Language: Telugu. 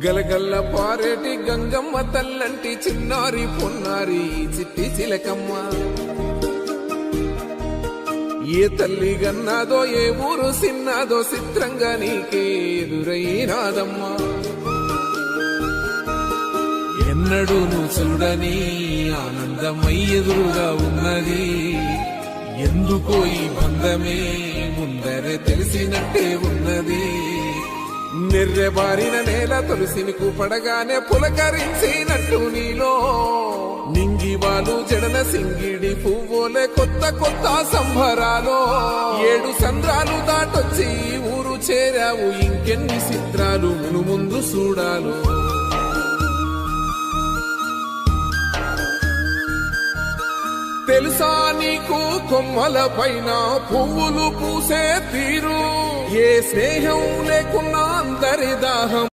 గలగల్ల పారేటి గంగమ్మ తల్లంటి చిన్నారి పొన్నారి చిట్టి చిలకమ్మ. ఏ తల్లి గన్నాదో ఏ ఊరు సిన్నాదో చిత్రంగా నీకే ఎదురైనాదమ్మా. ఎన్నడూ నువ్వు చూడని ఆనందమై ఎదురుగా ఉన్నది. ఎందుకో ఈ బంధమే ముందరే తెలిసినట్టే ఉన్నది. నిర్రెబారిన నేల తులసిని పడగానే పులకరించినట్టు నీలో నింగివాలు జడన సింగిడి పువ్వులే కొత్త కొత్త సంబరాలో. 7 సంద్రాలు దాటొచ్చి ఊరు చేరావు, ఇంకెన్ని చిత్రాలు మును ముందు చూడాలు. తెలుసా నీకు కొమ్మల పైన పువ్వులు పూసే తీరు. ఏ స్నేహం లేకున్నా అందరి దాహం